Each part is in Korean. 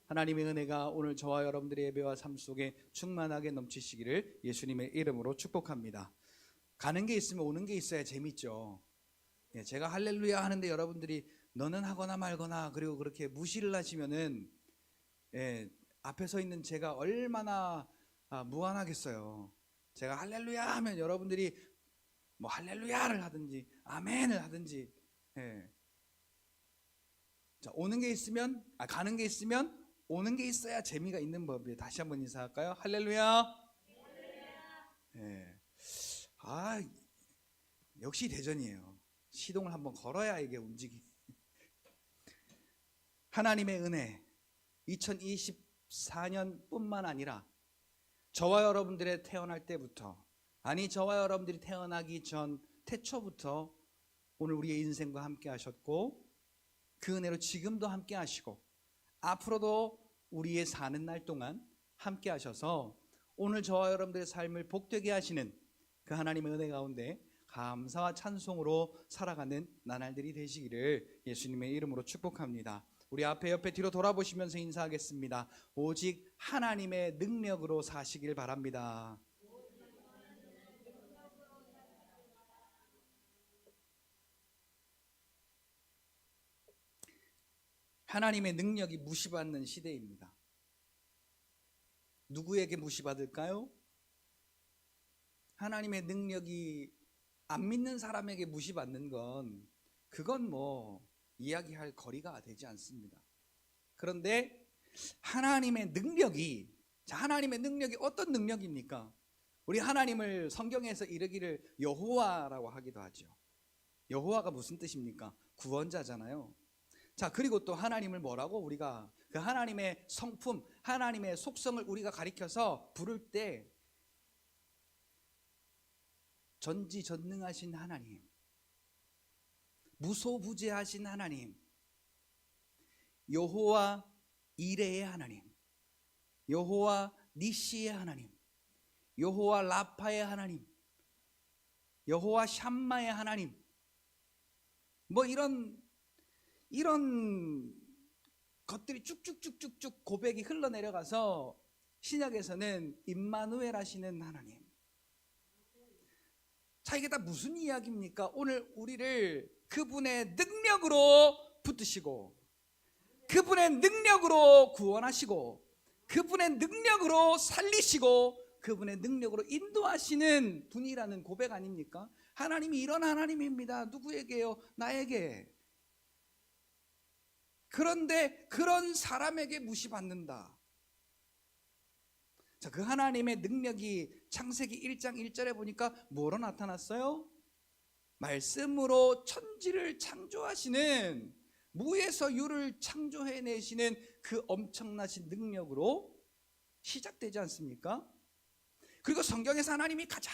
하나님의 은혜가 오늘 저와 여러분들의 예배와 삶 속에 충만하게 넘치시기를 예수님의 이름으로 축복합니다. 가는 게 있으면 오는 게 있어야 재밌죠. 제가 할렐루야 하는데 여러분들이 너는 하거나 말거나 그리고 그렇게 무시를 하시면은 앞에 서 있는 제가 얼마나 무안하겠어요. 제가 할렐루야 하면 여러분들이 뭐 할렐루야를 하든지 아멘을 하든지 자, 오는 게 있으면 가는 게 있으면 오는 게 있어야 재미가 있는 법이에요. 다시 한번 인사할까요? 할렐루야. 역시 대전이에요. 시동을 한번 걸어야 이게 움직이. 하나님의 은혜 2024년뿐만 아니라 저와 여러분들의 태어날 때부터, 저와 여러분들이 태어나기 전 태초부터 오늘 우리의 인생과 함께 하셨고, 그 은혜로 지금도 함께 하시고 앞으로도 우리의 사는 날 동안 함께 하셔서 오늘 저와 여러분들의 삶을 복되게 하시는 그 하나님의 은혜 가운데 감사와 찬송으로 살아가는 나날들이 되시기를 예수님의 이름으로 축복합니다. 우리 앞에 옆에 뒤로 돌아보시면서 인사하겠습니다. 오직 하나님의 능력으로 사시길 바랍니다. 하나님의 능력이 무시받는 시대입니다. 누구에게 무시받을까요? 하나님의 능력이 안 믿는 사람에게 무시받는 건 그건 뭐 이야기할 거리가 되지 않습니다. 그런데 하나님의 능력이 어떤 능력입니까? 우리 하나님을 성경에서 이르기를 여호와라고 하기도 하죠. 여호와가 무슨 뜻입니까? 구원자잖아요. 자, 그리고 또 하나님을 뭐라고 우리가 그 하나님의 성품, 하나님의 속성을 우리가 가리켜서 부를 때 전지전능하신 하나님, 무소부재하신 하나님, 여호와 이레의 하나님, 여호와 니시의 하나님, 여호와 라파의 하나님, 여호와 샴마의 하나님, 뭐 이런 것들이 쭉쭉쭉쭉쭉 고백이 흘러내려가서 신약에서는 임마누엘 하시는 하나님. 자, 이게 다 무슨 이야기입니까? 오늘 우리를 그분의 능력으로 붙드시고, 그분의 능력으로 구원하시고, 그분의 능력으로 살리시고, 그분의 능력으로 인도하시는 분이라는 고백 아닙니까? 하나님이 이런 하나님입니다. 누구에게요? 나에게. 그런데 그런 사람에게 무시받는다. 자, 그 하나님의 능력이 창세기 1장 1절에 보니까 뭐로 나타났어요? 말씀으로 천지를 창조하시는, 무에서 유를 창조해내시는 그 엄청나신 능력으로 시작되지 않습니까? 그리고 성경에서 하나님이 가장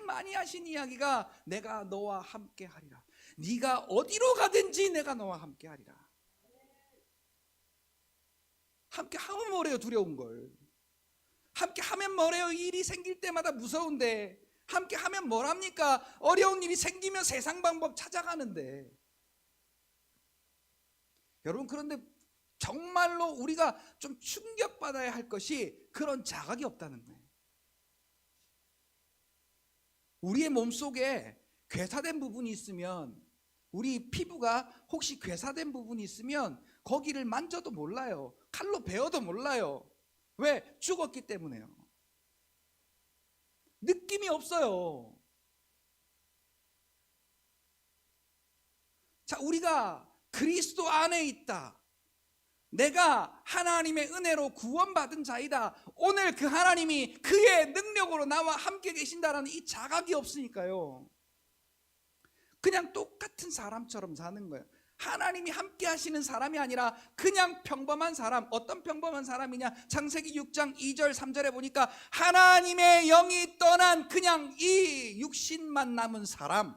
많이 하신 이야기가 내가 너와 함께 하리라. 네가 어디로 가든지 내가 너와 함께 하리라. 함께 하면 뭐래요? 두려운 걸. 함께 하면 뭐래요? 일이 생길 때마다 무서운데. 함께 하면 뭐랍니까? 어려운 일이 생기면 세상 방법 찾아가는데. 여러분, 그런데 정말로 우리가 좀 충격받아야 할 것이 그런 자각이 없다는 거예요. 우리의 몸속에 괴사된 부분이 있으면, 우리 피부가 혹시 괴사된 부분이 있으면 거기를 만져도 몰라요. 칼로 베어도 몰라요. 왜? 죽었기 때문에요. 느낌이 없어요. 자, 우리가 그리스도 안에 있다. 내가 하나님의 은혜로 구원받은 자이다. 오늘 그 하나님이 그의 능력으로 나와 함께 계신다라는 이 자각이 없으니까요. 그냥 똑같은 사람처럼 사는 거예요. 하나님이 함께 하시는 사람이 아니라 그냥 평범한 사람. 어떤 평범한 사람이냐? 창세기 6장 2절 3절에 보니까 하나님의 영이 떠난 그냥 이 육신만 남은 사람.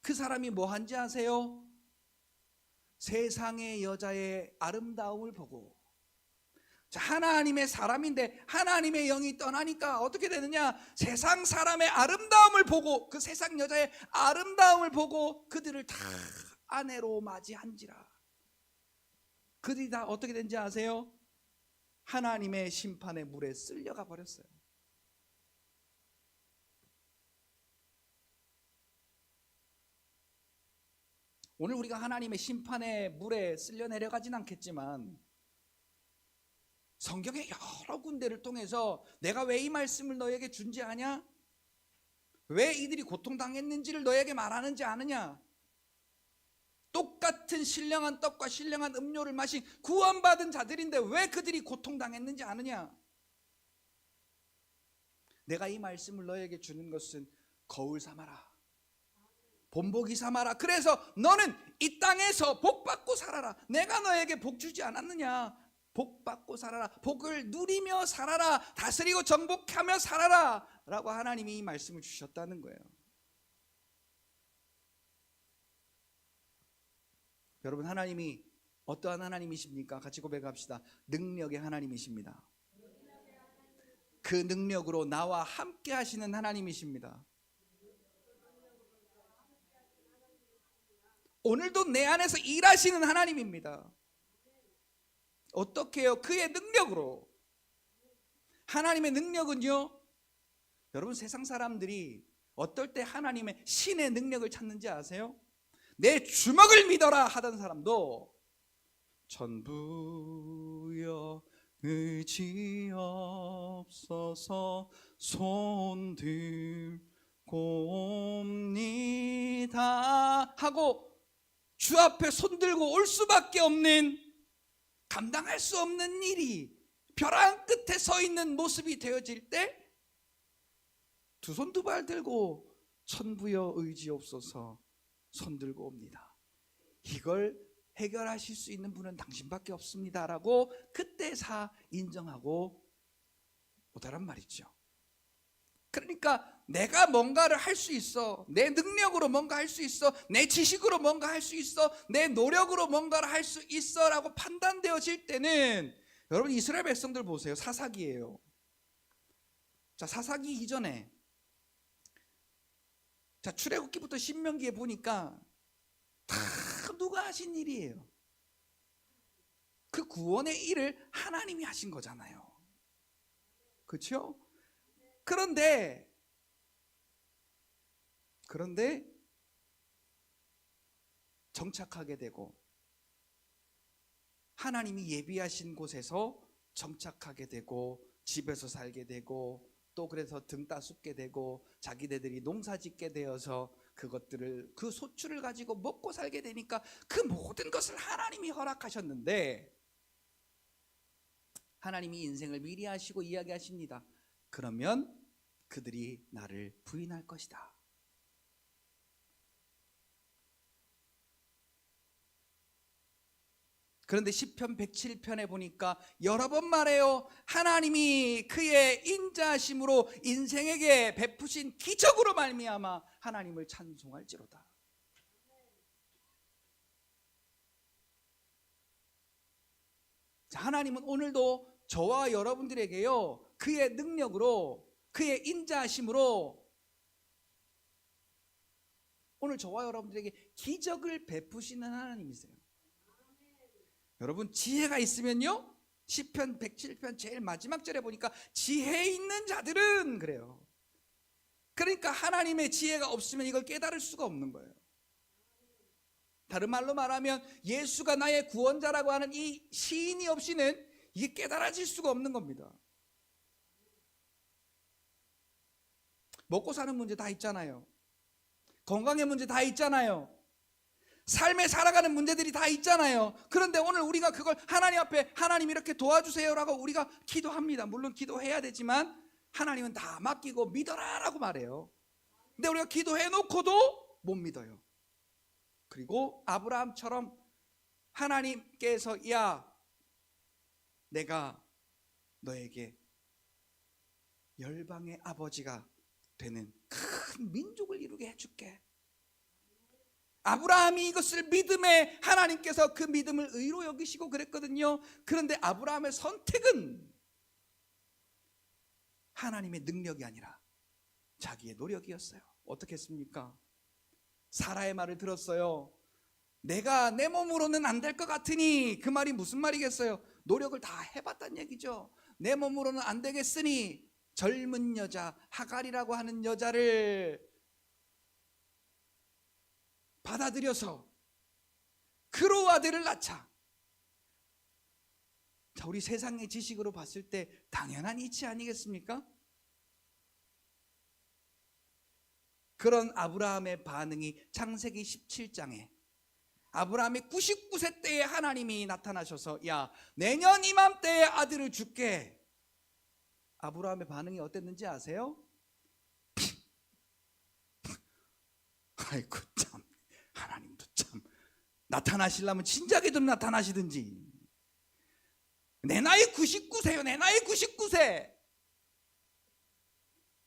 그 사람이 뭐 한지 아세요? 세상의 여자의 아름다움을 보고, 자, 하나님의 사람인데 하나님의 영이 떠나니까 어떻게 되느냐? 세상 사람의 아름다움을 보고, 그 세상 여자의 아름다움을 보고 그들을 다 아내로 맞이한지라. 그들이 다 어떻게 된지 아세요? 하나님의 심판의 물에 쓸려가 버렸어요. 오늘 우리가 하나님의 심판의 물에 쓸려 내려가진 않겠지만 성경의 여러 군데를 통해서 내가 왜 이 말씀을 너에게 준지 아냐? 왜 이들이 고통당했는지를 너에게 말하는지 아느냐? 똑같은 신령한 떡과 신령한 음료를 마신 구원받은 자들인데 왜 그들이 고통당했는지 아느냐? 내가 이 말씀을 너에게 주는 것은 거울 삼아라, 본보기 삼아라. 그래서 너는 이 땅에서 복받고 살아라. 내가 너에게 복 주지 않았느냐? 복받고 살아라, 복을 누리며 살아라, 다스리고 정복하며 살아라 라고 하나님이 이 말씀을 주셨다는 거예요. 여러분, 하나님이 어떠한 하나님이십니까? 같이 고백합시다. 능력의 하나님이십니다. 그 능력으로 나와 함께 하시는 하나님이십니다. 오늘도 내 안에서 일하시는 하나님입니다. 어떻게 해요? 그의 능력으로. 하나님의 능력은요, 여러분, 세상 사람들이 어떨 때 하나님의 신의 능력을 찾는지 아세요? 내 주먹을 믿어라 하던 사람도 전부여 의지 없어서 손 들고 옵니다 하고 주 앞에 손 들고 올 수밖에 없는, 감당할 수 없는 일이 벼랑 끝에 서 있는 모습이 되어질 때 두 손 두 발 들고 천부여 의지옵소서 손 들고 옵니다. 이걸 해결하실 수 있는 분은 당신밖에 없습니다라고 그때 인정하고 오다란 말이죠. 그러니까 내가 뭔가를 할 수 있어, 내 능력으로 뭔가 할 수 있어, 내 지식으로 뭔가 할 수 있어, 내 노력으로 뭔가를 할 수 있어 라고 판단되어질 때는, 여러분 이스라엘 백성들 보세요. 사사기예요. 자, 사사기 이전에, 자, 출애굽기부터 신명기에 보니까 다 누가 하신 일이에요. 그 구원의 일을 하나님이 하신 거잖아요. 그렇죠? 그런데 정착하게 되고 하나님이 예비하신 곳에서 정착하게 되고 집에서 살게 되고 또 그래서 등 따숩게 되고 자기네들이 농사 짓게 되어서 그것들을, 그 소출을 가지고 먹고 살게 되니까 그 모든 것을 하나님이 허락하셨는데, 하나님이 인생을 미리 하시고 이야기하십니다. 그러면 그들이 나를 부인할 것이다. 그런데 시편 107편에 보니까 여러 번 말해요. 하나님이 그의 인자하심으로 인생에게 베푸신 기적으로 말미암아 하나님을 찬송할지로다. 자, 하나님은 오늘도 저와 여러분들에게요, 그의 능력으로, 그의 인자하심으로 오늘 저와 여러분들에게 기적을 베푸시는 하나님이세요. 여러분, 지혜가 있으면요, 시편 107편 제일 마지막 절에 보니까 지혜 있는 자들은 그래요. 그러니까 하나님의 지혜가 없으면 이걸 깨달을 수가 없는 거예요. 다른 말로 말하면 예수가 나의 구원자라고 하는 이 시인이 없이는 이게 깨달아질 수가 없는 겁니다. 먹고 사는 문제 다 있잖아요. 건강의 문제 다 있잖아요. 삶에 살아가는 문제들이 다 있잖아요. 그런데 오늘 우리가 그걸 하나님 앞에, 하나님 이렇게 도와주세요라고 우리가 기도합니다. 물론 기도해야 되지만 하나님은 다 맡기고 믿어라라고 말해요. 근데 우리가 기도해 놓고도 못 믿어요. 그리고 아브라함처럼 하나님께서, 야, 내가 너에게 열방의 아버지가 되는 큰 민족을 이루게 해줄게. 아브라함이 이것을 믿음에, 하나님께서 그 믿음을 의로 여기시고 그랬거든요. 그런데 아브라함의 선택은 하나님의 능력이 아니라 자기의 노력이었어요. 어떻게 했습니까? 사라의 말을 들었어요. 내가 내 몸으로는 안 될 것 같으니, 그 말이 무슨 말이겠어요? 노력을 다 해봤단 얘기죠. 내 몸으로는 안 되겠으니 젊은 여자 하갈이라고 하는 여자를 받아들여서 그로 아들을 낳자. 자, 우리 세상의 지식으로 봤을 때 당연한 이치 아니겠습니까? 그런 아브라함의 반응이 창세기 17장에 아브라함이 99세 때에 하나님이 나타나셔서 야, 내년 이맘때에 아들을 줄게. 아브라함의 반응이 어땠는지 아세요? 아이고 참, 하나님도 참 나타나시려면 진작에 좀 나타나시든지. 내 나이 99세요. 내 나이 99세.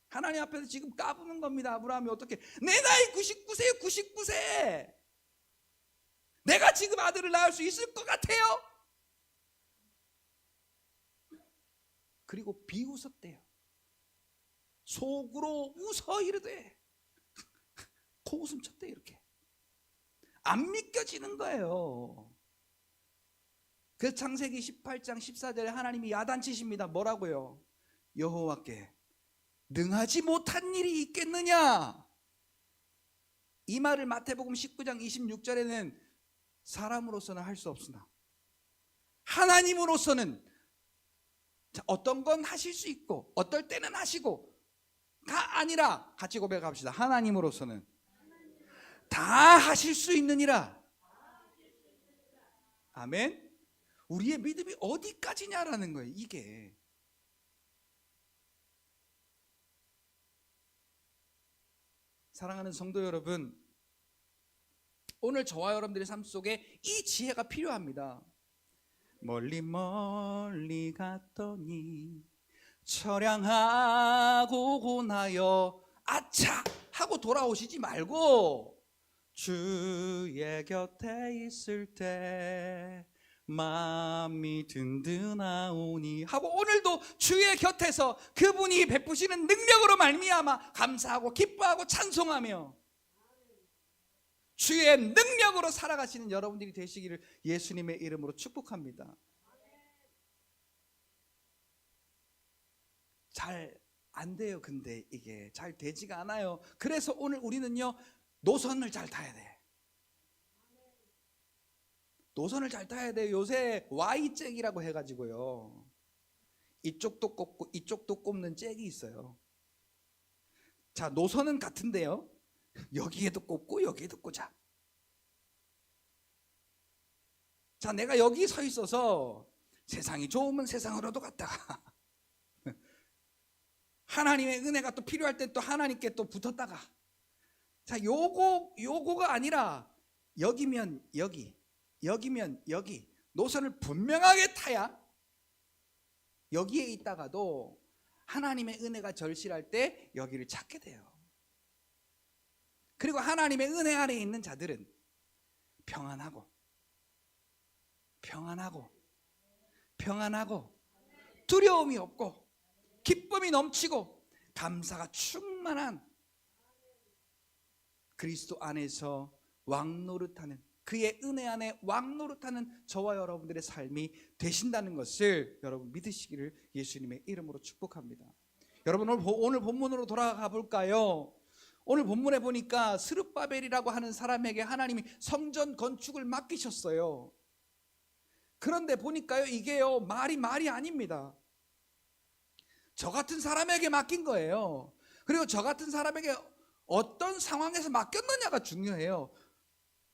하나님 앞에서 지금 까부는 겁니다. 아브라함이 어떻게, 내 나이 99세요. 99세. 내가 지금 아들을 낳을 수 있을 것 같아요? 그리고 비웃었대요. 속으로 웃어 이르되 코웃음 쳤대. 이렇게 안 믿겨지는 거예요. 그 창세기 18장 14절에 하나님이 야단치십니다. 뭐라고요? 여호와께 능하지 못한 일이 있겠느냐. 이 말을 마태복음 19장 26절에는 사람으로서는 할 수 없으나 하나님으로서는 어떤 건 하실 수 있고 어떨 때는 하시고가 아니라, 같이 고백합시다. 하나님으로서는 다 하실 수 있느니라. 아멘. 우리의 믿음이 어디까지냐라는 거예요. 이게 사랑하는 성도 여러분, 오늘 저와 여러분들의 삶 속에 이 지혜가 필요합니다. 멀리 멀리 갔더니 처량하고 고나여 아차 하고 돌아오시지 말고 주의 곁에 있을 때 마음이 든든하오니 하고 오늘도 주의 곁에서 그분이 베푸시는 능력으로 말미암아 감사하고 기뻐하고 찬송하며 주의 능력으로 살아가시는 여러분들이 되시기를 예수님의 이름으로 축복합니다. 잘 안 돼요. 근데 이게 잘 되지가 않아요. 그래서 오늘 우리는요, 노선을 잘 타야 돼. 노선을 잘 타야 돼요. 요새 Y잭이라고 해가지고요, 이쪽도 꼽고 이쪽도 꼽는 잭이 있어요. 자, 노선은 같은데요, 여기에도 꼽고 여기에도 꽂아. 자, 내가 여기 서 있어서 세상이 좋으면 세상으로도 갔다가 하나님의 은혜가 또 필요할 때 또 하나님께 또 붙었다가, 자, 요거가 아니라 여기면 여기, 여기면 여기, 노선을 분명하게 타야 여기에 있다가도 하나님의 은혜가 절실할 때 여기를 찾게 돼요. 그리고 하나님의 은혜 아래에 있는 자들은 평안하고 두려움이 없고 기쁨이 넘치고 감사가 충만한 그리스도 안에서 왕노릇하는, 그의 은혜 안에 왕노릇하는 저와 여러분들의 삶이 되신다는 것을 여러분 믿으시기를 예수님의 이름으로 축복합니다. 여러분, 오늘 본문으로 돌아가 볼까요? 오늘 본문에 보니까 스룹바벨이라고 하는 사람에게 하나님이 성전 건축을 맡기셨어요. 그런데 보니까요, 이게요, 말이 아닙니다. 저 같은 사람에게 맡긴 거예요. 그리고 저 같은 사람에게 어떤 상황에서 맡겼느냐가 중요해요.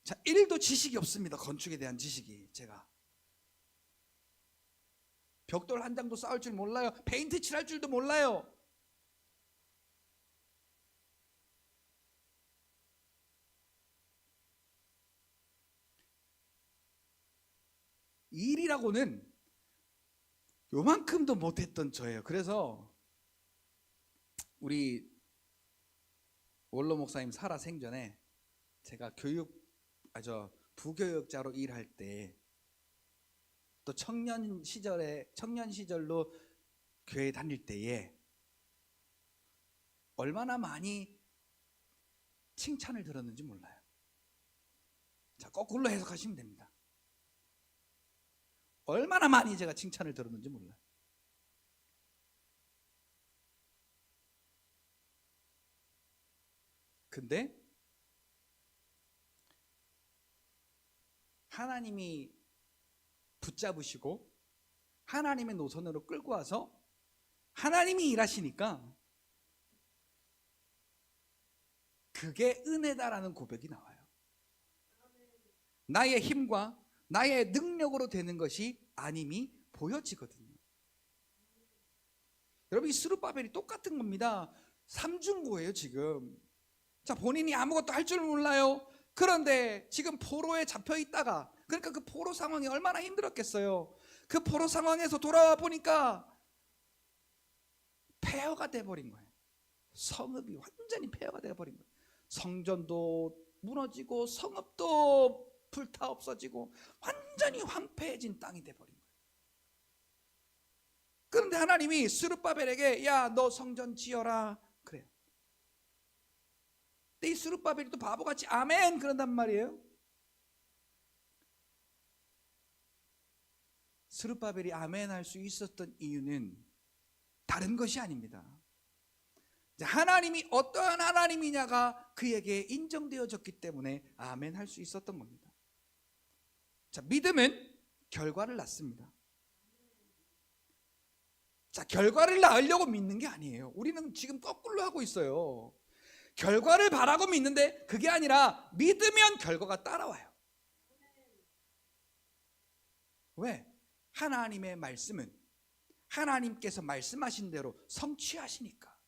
자, 1도 지식이 없습니다. 건축에 대한 지식이. 제가 벽돌 한 장도 쌓을 줄 몰라요. 페인트 칠할 줄도 몰라요. 일이라고는 요만큼도 못했던 저예요. 그래서 우리 원로 목사님 살아 생전에 제가 부교육자로 일할 때, 또 청년 시절로 교회 다닐 때에 얼마나 많이 칭찬을 들었는지 몰라요. 자, 거꾸로 해석하시면 됩니다. 얼마나 많이 제가 칭찬을 들었는지 몰라요. 근데 하나님이 붙잡으시고 하나님의 노선으로 끌고 와서 하나님이 일하시니까 그게 은혜다라는 고백이 나와요. 나의 힘과 나의 능력으로 되는 것이 아님이 보여지거든요. 여러분, 이 스룹바벨이 똑같은 겁니다. 삼중고예요 지금. 자, 본인이 아무것도 할 줄 몰라요. 그런데 지금 포로에 잡혀 있다가, 그러니까 그 포로 상황이 얼마나 힘들었겠어요. 그 포로 상황에서 돌아와 보니까 폐허가 돼버린 거예요. 성읍이 완전히 폐허가 돼버린 거예요. 성전도 무너지고 성읍도 불타 없어지고 완전히 황폐해진 땅이 돼버린 거예요. 그런데 하나님이 스룹바벨에게 야, 너 성전 지어라 그래요. 근데 이 스룹바벨이 또 바보같이 아멘 그런단 말이에요. 스룹바벨이 아멘 할 수 있었던 이유는 다른 것이 아닙니다. 하나님이 어떠한 하나님이냐가 그에게 인정되어졌기 때문에 아멘 할 수 있었던 겁니다. 자, 믿음은 결과를 낳습니다. 자, 결과를 낳으려고 믿는 게 아니에요. 우리는 지금 거꾸로 하고 있어요. 결과를 바라고 믿는데 그게 아니라 믿으면 결과가 따라와요. 왜? 하나님의 말씀은 하나님께서 말씀하신 대로 성취하시니까.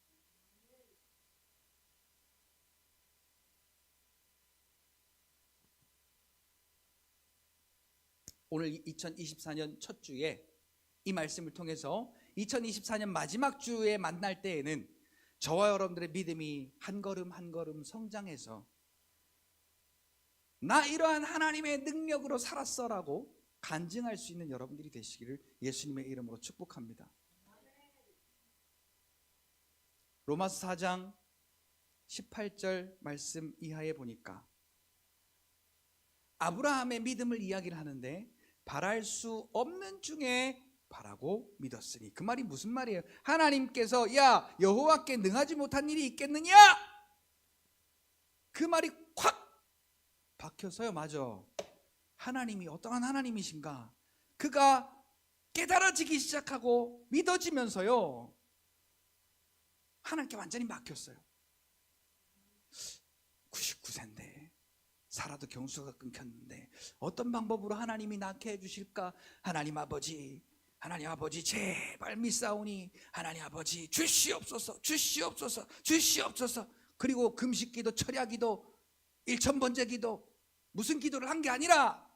오늘 2024년 첫 주에 이 말씀을 통해서 2024년 마지막 주에 만날 때에는 저와 여러분들의 믿음이 한 걸음 한 걸음 성장해서 나 이러한 하나님의 능력으로 살았어라고 간증할 수 있는 여러분들이 되시기를 예수님의 이름으로 축복합니다. 로마서 4장 18절 말씀 이하에 보니까 아브라함의 믿음을 이야기를 하는데 바랄 수 없는 중에 바라고 믿었으니, 그 말이 무슨 말이에요? 하나님께서 야, 여호와께 능하지 못한 일이 있겠느냐? 그 말이 콱 박혀서요. 맞아, 하나님이 어떠한 하나님이신가 그가 깨달아지기 시작하고 믿어지면서요, 하나님께 완전히 막혔어요. 99세인데 살아도 경수가 끊겼는데 어떤 방법으로 하나님이 낳게 해주실까? 하나님 아버지 제발 믿사오니 하나님 아버지 주시옵소서, 주시옵소서, 주시옵소서. 그리고 금식기도, 철야기도, 일천번제기도, 무슨 기도를 한 게 아니라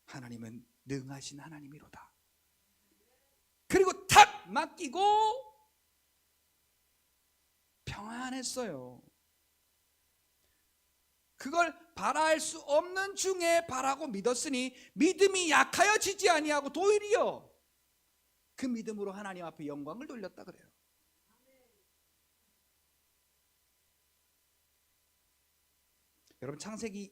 하나님은 능하신 하나님이로다. 그리고 탁 맡기고 평안했어요. 그걸 바랄 수 없는 중에 바라고 믿었으니 믿음이 약하여지지 아니하고 도리어 그 믿음으로 하나님 앞에 영광을 돌렸다 그래요. 여러분, 창세기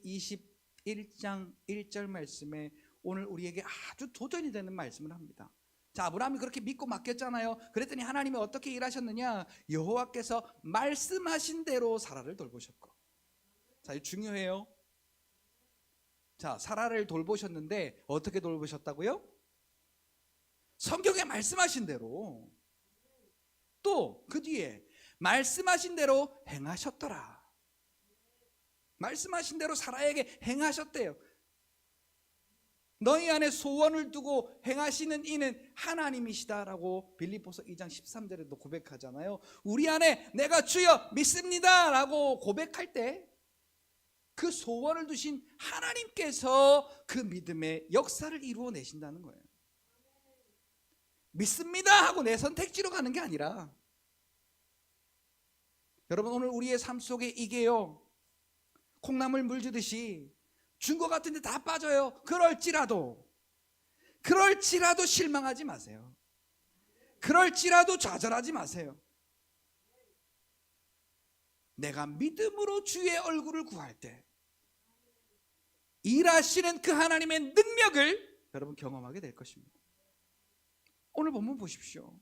21장 1절 말씀에 오늘 우리에게 아주 도전이 되는 말씀을 합니다. 자, 아브라함이 그렇게 믿고 맡겼잖아요. 그랬더니 하나님이 어떻게 일하셨느냐? 여호와께서 말씀하신 대로 사라를 돌보셨고. 자, 이거 중요해요. 자, 사라를 돌보셨는데 어떻게 돌보셨다고요? 성경에 말씀하신 대로. 또 그 뒤에 말씀하신 대로 행하셨더라. 말씀하신 대로 사라에게 행하셨대요. 너희 안에 소원을 두고 행하시는 이는 하나님이시다라고 빌립보서 2장 13절에도 고백하잖아요. 우리 안에 내가 주여 믿습니다 라고 고백할 때 그 소원을 두신 하나님께서 그 믿음의 역사를 이루어내신다는 거예요. 믿습니다 하고 내 선택지로 가는 게 아니라, 여러분, 오늘 우리의 삶 속에 이게요, 콩나물 물 주듯이 준 것 같은데 다 빠져요. 그럴지라도 실망하지 마세요. 그럴지라도 좌절하지 마세요. 내가 믿음으로 주의 얼굴을 구할 때 일하시는 그 하나님의 능력을 여러분 경험하게 될 것입니다. 오늘 본문 보십시오.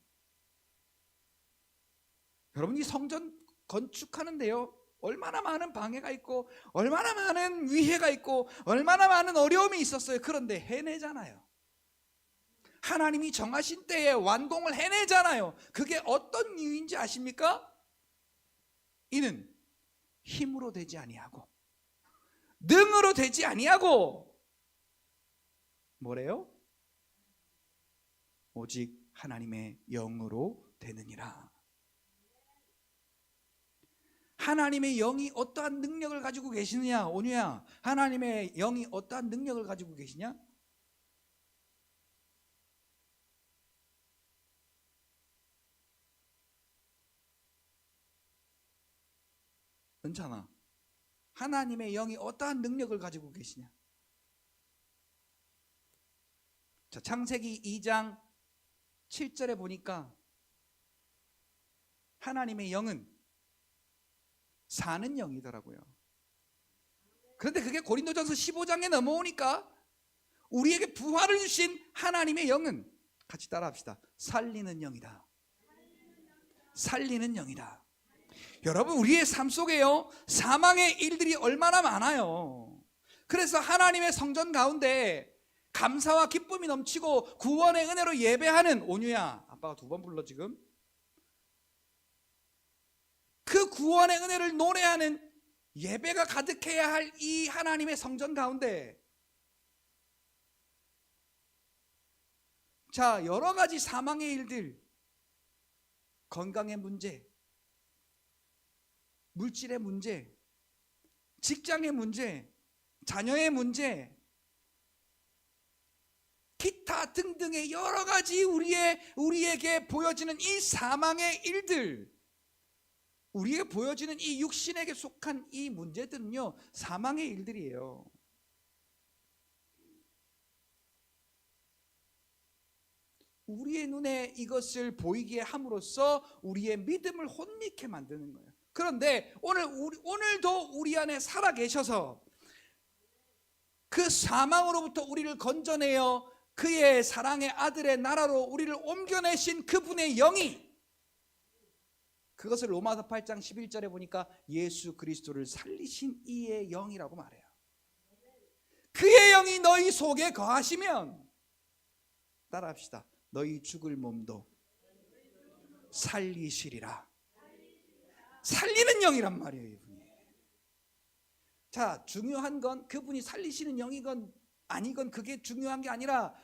여러분, 이 성전 건축하는데요, 얼마나 많은 방해가 있고 얼마나 많은 위해가 있고 얼마나 많은 어려움이 있었어요. 그런데 해내잖아요. 하나님이 정하신 때에 완공을 해내잖아요. 그게 어떤 이유인지 아십니까? 이는 힘으로 되지 아니하고 능으로 되지 아니하고 뭐래요? 오직 하나님의 영으로 되느니라. 하나님의 영이 어떠한 능력을 가지고 계시느냐? 온유야, 하나님의 영이 어떠한 능력을 가지고 계시냐? 은찬아, 하나님의 영이 어떠한 능력을 가지고 계시냐? 자, 창세기 2장 7절에 보니까 하나님의 영은 사는 영이더라고요. 그런데 그게 고린도전서 15장에 넘어오니까 우리에게 부활을 주신 하나님의 영은, 같이 따라합시다, 살리는 영이다. 살리는 영이다. 여러분, 우리의 삶 속에요, 사망의 일들이 얼마나 많아요. 그래서 하나님의 성전 가운데 감사와 기쁨이 넘치고 구원의 은혜로 예배하는, 온유야, 아빠가 2번 불러 지금, 그 구원의 은혜를 노래하는 예배가 가득해야 할 이 하나님의 성전 가운데, 자, 여러 가지 사망의 일들, 건강의 문제, 물질의 문제, 직장의 문제, 자녀의 문제, 기타 등등의 여러 가지 우리에게 보여지는 이 사망의 일들, 우리에게 보여지는 이 육신에게 속한 이 문제들은요, 사망의 일들이에요. 우리의 눈에 이것을 보이게 함으로써 우리의 믿음을 혼미케 만드는 거예요. 그런데 오늘도 우리 안에 살아 계셔서 그 사망으로부터 우리를 건져내어 그의 사랑의 아들의 나라로 우리를 옮겨내신 그분의 영이, 그것을 로마서 8장 11절에 보니까 예수 그리스도를 살리신 이의 영이라고 말해요. 그의 영이 너희 속에 거하시면, 따라합시다, 너희 죽을 몸도 살리시리라. 살리는 영이란 말이에요, 이분이. 자, 중요한 건 그분이 살리시는 영이건 아니건 그게 중요한 게 아니라,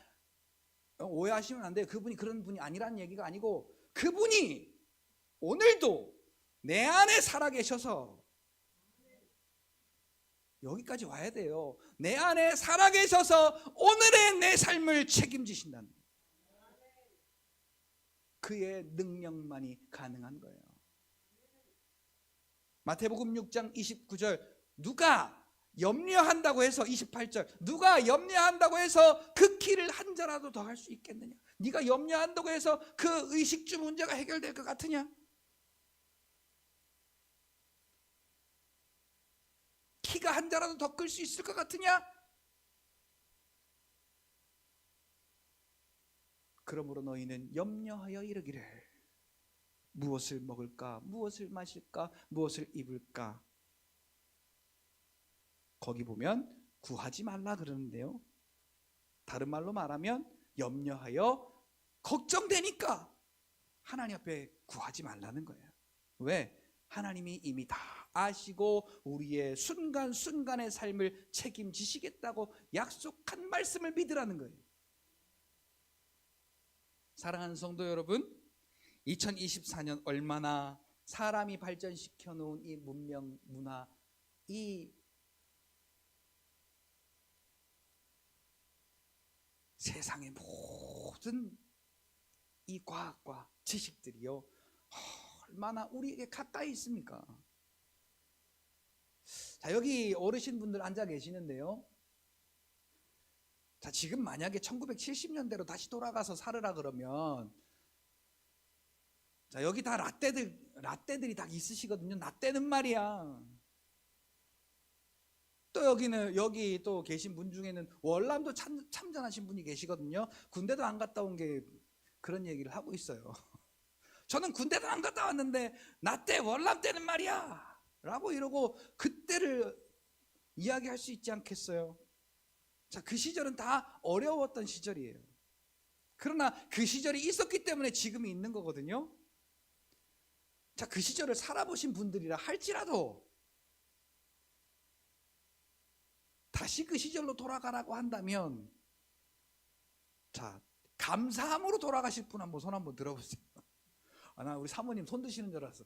오해하시면 안 돼요. 그분이 그런 분이 아니라는 얘기가 아니고, 그분이 오늘도 내 안에 살아계셔서, 여기까지 와야 돼요. 내 안에 살아계셔서 오늘의 내 삶을 책임지신다는 거예요. 그의 능력만이 가능한 거예요. 마태복음 6장 29절, 누가 염려한다고 해서, 28절, 누가 염려한다고 해서 그 키를 한 자라도 더 할 수 있겠느냐? 네가 염려한다고 해서 그 의식주 문제가 해결될 것 같으냐? 키가 한 자라도 더 끌 수 있을 것 같으냐? 그러므로 너희는 염려하여 이르기를, 무엇을 먹을까, 무엇을 마실까, 무엇을 입을까. 거기 보면 구하지 말라 그러는데요, 다른 말로 말하면 염려하여 걱정되니까 하나님 앞에 구하지 말라는 거예요. 왜? 하나님이 이미 다 아시고 우리의 순간순간의 삶을 책임지시겠다고 약속한 말씀을 믿으라는 거예요. 사랑하는 성도 여러분, 2024년 얼마나 사람이 발전시켜 놓은 이 문명, 문화, 이 세상의 모든 이 과학과 지식들이요, 얼마나 우리에게 가까이 있습니까? 자, 여기 어르신분들 앉아 계시는데요, 자, 지금 만약에 1970년대로 다시 돌아가서 살으라 그러면, 자, 여기 다 라떼들이 다 있으시거든요. 라떼는 말이야, 또 여기 또 계신 분 중에는 월남도 참전하신 분이 계시거든요. 군대도 안 갔다 온 게 그런 얘기를 하고 있어요. 저는 군대도 안 갔다 왔는데 나 때 월남 때는 말이야 라고 이러고 그때를 이야기할 수 있지 않겠어요? 자, 그 시절은 다 어려웠던 시절이에요. 그러나 그 시절이 있었기 때문에 지금이 있는 거거든요. 자, 그 시절을 살아보신 분들이라 할지라도 다시 그 시절로 돌아가라고 한다면, 자, 감사함으로 돌아가실 분 한번 손 한번 들어보세요. 아, 나 우리 사모님 손 드시는 줄 알았어.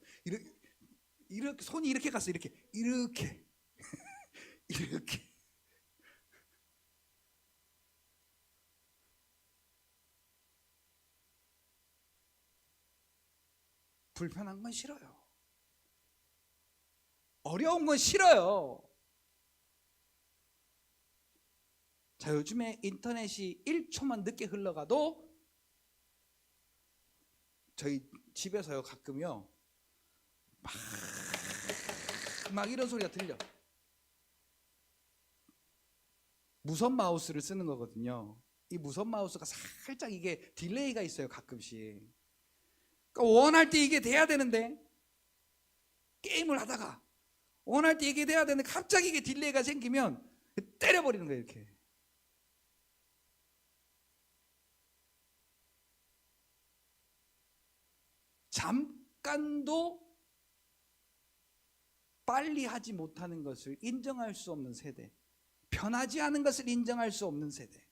이렇게 손이 이렇게 갔어. 이렇게 이렇게. 불편한 건 싫어요. 어려운 건 싫어요. 자, 요즘에 인터넷이 1초만 늦게 흘러가도 저희 집에서요 가끔요 막 이런 소리가 들려. 무선 마우스를 쓰는 거거든요. 이 무선 마우스가 살짝 이게 딜레이가 있어요 가끔씩. 그러니까 원할 때 이게 돼야 되는데, 게임을 하다가 원할 때 이게 돼야 되는데 갑자기 이게 딜레이가 생기면 때려버리는 거예요. 이렇게. 잠깐도 빨리 하지 못하는 것을 인정할 수 없는 세대, 편하지 않은 것을 인정할 수 없는 세대,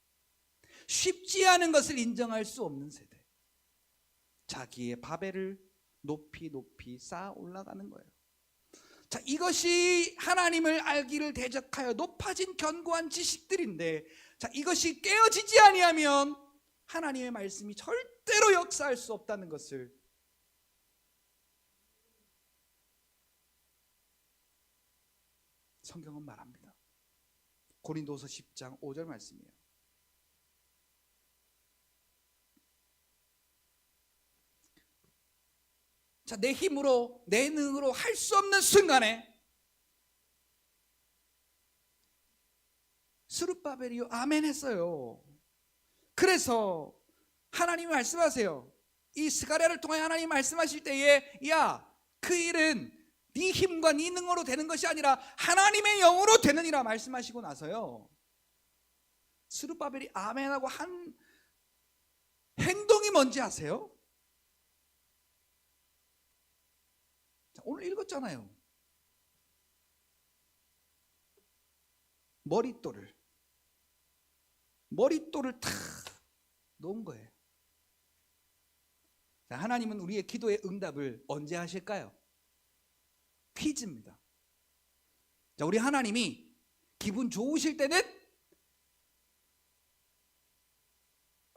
쉽지 않은 것을 인정할 수 없는 세대, 자기의 바벨을 높이 쌓아 올라가는 거예요. 자, 이것이 하나님을 알기를 대적하여 높아진 견고한 지식들인데, 자, 이것이 깨어지지 아니하면 하나님의 말씀이 절대로 역사할 수 없다는 것을 성경은 말합니다. 고린도서 10장 5절 말씀이에요. 자, 내 힘으로 내 능으로 할 수 없는 순간에 스룹바벨이요 아멘 했어요. 그래서 하나님이 말씀하세요. 이 스가랴를 통해 하나님이 말씀하실 때에, 야, 그 일은 네 힘과 네 능으로 되는 것이 아니라 하나님의 영으로 되느니라 말씀하시고 나서요, 스룹바벨이 아멘하고 한 행동이 뭔지 아세요? 자, 오늘 읽었잖아요. 머릿돌을 탁 놓은 거예요. 자, 하나님은 우리의 기도의 응답을 언제 하실까요? 퀴즈입니다. 자, 우리 하나님이 기분 좋으실 때는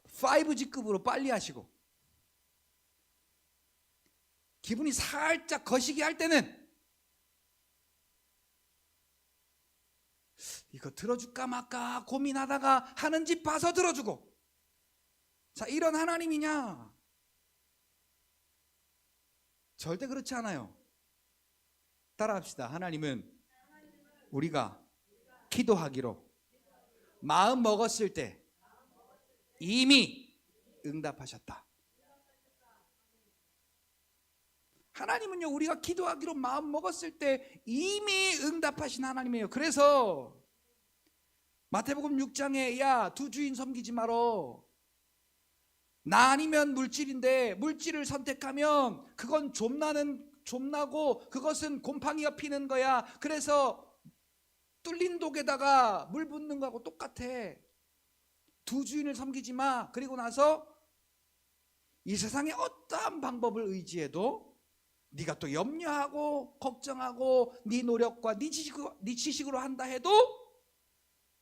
5G급으로 빨리 하시고, 기분이 살짝 거시기 할 때는 이거 들어줄까 말까 고민하다가 하는 집 봐서 들어주고. 자, 이런 하나님이냐? 절대 그렇지 않아요. 따라합시다. 하나님은 우리가 기도하기로 마음 먹었을 때 이미 응답하셨다. 하나님은요, 우리가 기도하기로 마음 먹었을 때 이미 응답하신 하나님이에요. 그래서 마태복음 6장에 야, 두 주인 섬기지 말어. 나 아니면 물질인데 물질을 선택하면 그건 좀나고 그것은 곰팡이가 피는 거야. 그래서 뚫린 독에다가 물 붓는 거하고 똑같아. 두 주인을 섬기지 마. 그리고 나서 이 세상의 어떠한 방법을 의지해도 네가 또 염려하고 걱정하고 네 노력과 네 지식으로 한다 해도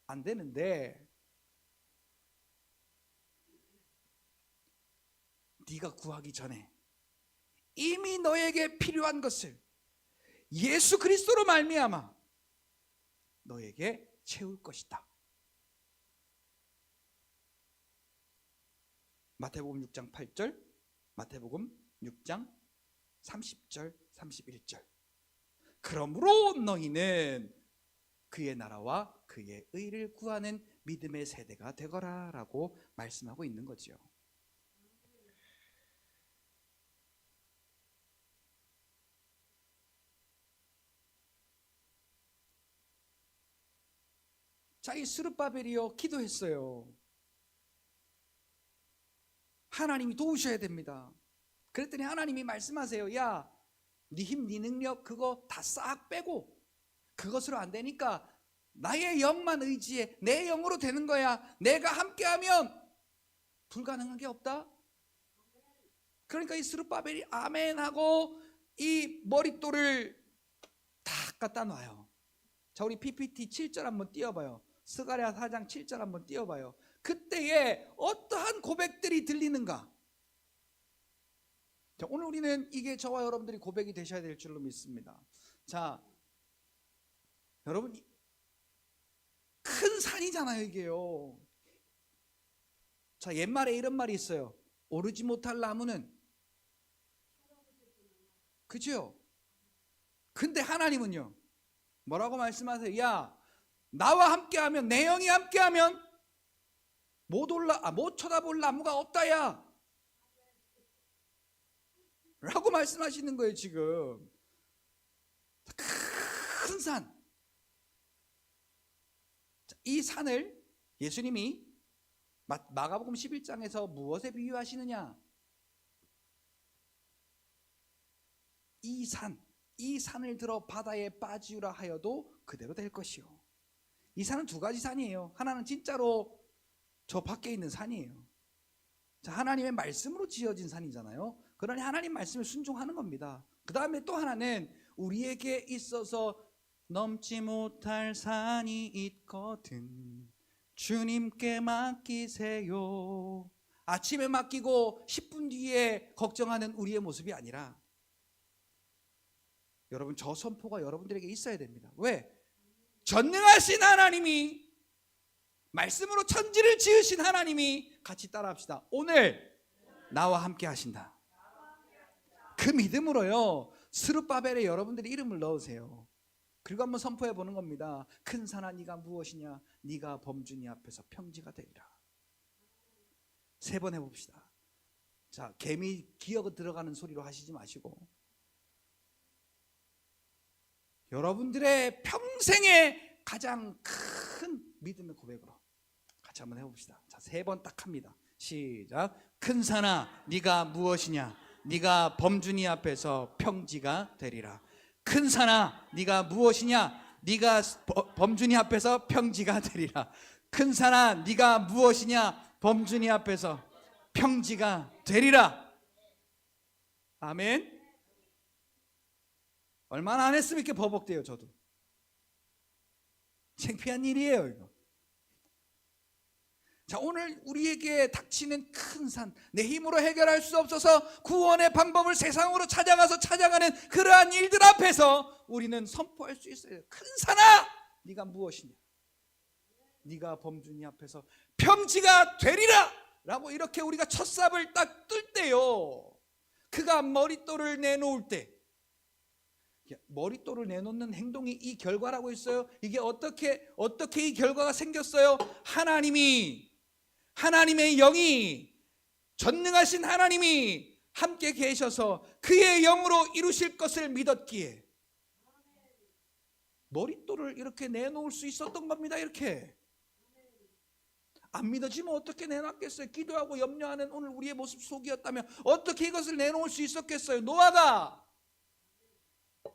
안 되는데, 네가 구하기 전에 이미 너에게 필요한 것을 예수 그리스도로 말미암아 너에게 채울 것이다. 마태복음 6장 8절, 마태복음 6장 30절 31절. 그러므로 너희는 그의 나라와 그의 의를 구하는 믿음의 세대가 되거라 라고 말씀하고 있는 거죠. 자, 이 스룹바벨이요 기도했어요. 하나님이 도우셔야 됩니다. 그랬더니 하나님이 말씀하세요. 야, 네 힘, 네 능력 그거 다 싹 빼고 그것으로 안 되니까 나의 영만 의지해. 내 영으로 되는 거야. 내가 함께하면 불가능한 게 없다. 그러니까 이 스룹바벨이 아멘하고 이 머릿돌을 다 갖다 놔요. 자, 우리 PPT 7절 한번 띄워봐요. 스가랴 4장 7절 한번 띄워봐요. 그때에 어떠한 고백들이 들리는가? 자, 오늘 우리는 이게 저와 여러분들이 고백이 되셔야 될 줄로 믿습니다. 자, 여러분 큰 산이잖아요 이게요. 자, 옛말에 이런 말이 있어요. 오르지 못할 나무는, 그죠? 근데 하나님은요 뭐라고 말씀하세요? 야, 나와 함께하면, 내 영이 함께하면 못 쳐다볼 나무가 없다야 라고 말씀하시는 거예요. 지금 큰 산, 이 산을 예수님이 마가복음 11장에서 무엇에 비유하시느냐? 이 산을 들어 바다에 빠지우라 하여도 그대로 될 것이요. 이 산은 두 가지 산이에요. 하나는 진짜로 저 밖에 있는 산이에요. 자, 하나님의 말씀으로 지어진 산이잖아요. 그러니 하나님 말씀을 순종하는 겁니다. 그 다음에 또 하나는 우리에게 있어서 넘지 못할 산이 있거든 주님께 맡기세요. 아침에 맡기고 10분 뒤에 걱정하는 우리의 모습이 아니라, 여러분 저 선포가 여러분들에게 있어야 됩니다. 왜? 전능하신 하나님이, 말씀으로 천지를 지으신 하나님이, 같이 따라합시다. 오늘 나와 함께 하신다. 그 믿음으로요 스룹바벨에 여러분들이 이름을 넣으세요. 그리고 한번 선포해 보는 겁니다. 큰 산아 네가 무엇이냐? 네가 범주니 앞에서 평지가 되리라. 3번 해봅시다. 자, 개미 기어 들어가는 소리로 하시지 마시고 여러분들의 평생의 가장 큰 믿음의 고백으로 같이 한번 해봅시다. 자, 3번 딱 합니다. 시작. 큰 산아 네가 무엇이냐? 네가 범주니 앞에서 평지가 되리라. 큰 산아 네가 무엇이냐? 네가 범주니 앞에서 평지가 되리라. 큰 산아 네가 무엇이냐? 범주니 앞에서 평지가 되리라. 아멘. 얼마나 안 했으면 이렇게 버벅대요. 저도 창피한 일이에요 이거. 자, 오늘 우리에게 닥치는 큰 산, 내 힘으로 해결할 수 없어서 구원의 방법을 세상으로 찾아가는 그러한 일들 앞에서 우리는 선포할 수 있어요. 큰 산아 네가 무엇이냐? 네가 범주니 앞에서 평지가 되리라 라고 이렇게 우리가 첫 삽을 딱 뜰 때요, 그가 머릿돌을 내놓을 때, 머릿돌을 내놓는 행동이 이 결과라고 했어요. 이게 어떻게 이 결과가 생겼어요? 하나님의 영이, 전능하신 하나님이 함께 계셔서 그의 영으로 이루실 것을 믿었기에 머릿돌을 이렇게 내놓을 수 있었던 겁니다. 이렇게 안 믿어지면 어떻게 내놨겠어요? 기도하고 염려하는 오늘 우리의 모습 속이었다면 어떻게 이것을 내놓을 수 있었겠어요? 노아가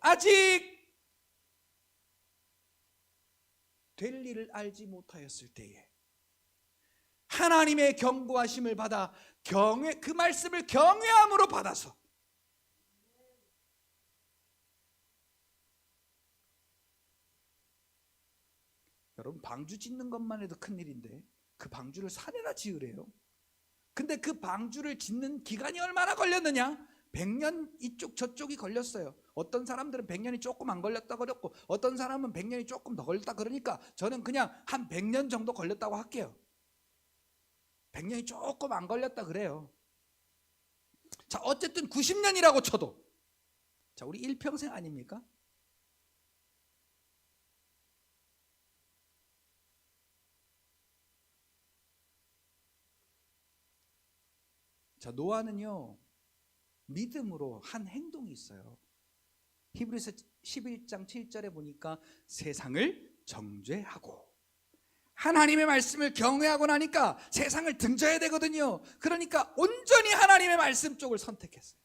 아직 될 일을 알지 못하였을 때에 하나님의 경고하심을 받아 그 말씀을 경외함으로 받아서 여러분 방주 짓는 것만 해도 큰일인데 그 방주를 산에다 지으래요. 근데 그 방주를 짓는 기간이 얼마나 걸렸느냐? 100년 이쪽 저쪽이 걸렸어요. 어떤 사람들은 100년이 조금 안 걸렸다 그랬고 어떤 사람은 100년이 조금 더 걸렸다 그러니까 저는 그냥 한 100년 정도 걸렸다고 할게요. 100년이 조금 안 걸렸다 그래요. 자, 어쨌든 90년이라고 쳐도, 자, 우리 일평생 아닙니까? 자, 노아는요, 믿음으로 한 행동이 있어요. 히브리서 11장 7절에 보니까 세상을 정죄하고, 하나님의 말씀을 경외하고 나니까 세상을 등져야 되거든요. 그러니까 온전히 하나님의 말씀 쪽을 선택했어요.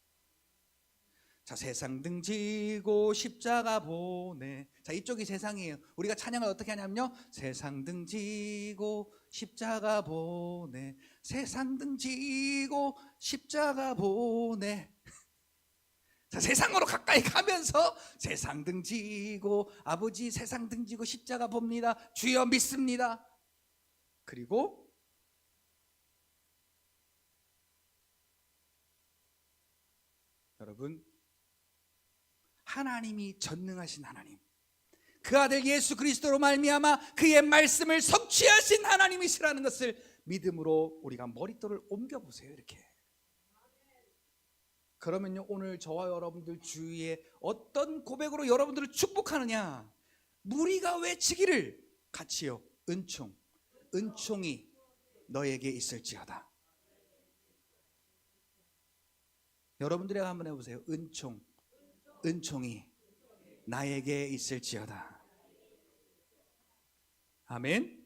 자, 세상 등지고 십자가 보내. 자, 이쪽이 세상이에요. 우리가 찬양을 어떻게 하냐면요, 세상 등지고 십자가 보내, 세상 등지고 십자가 보내. 자, 세상으로 가까이 가면서 세상 등지고, 아버지 세상 등지고 십자가 봅니다, 주여 믿습니다. 그리고 여러분, 하나님이 전능하신 하나님, 그 아들 예수 그리스도로 말미암아 그의 말씀을 성취하신 하나님이시라는 것을 믿음으로 우리가 머릿돌을 옮겨보세요. 이렇게. 그러면요, 오늘 저와 여러분들 주위에 어떤 고백으로 여러분들을 축복하느냐, 무리가 외치기를 같이요, 은총, 은총이 너에게 있을지어다. 여러분들이 한번 해보세요. 은총, 은총이 나에게 있을지어다. 아멘.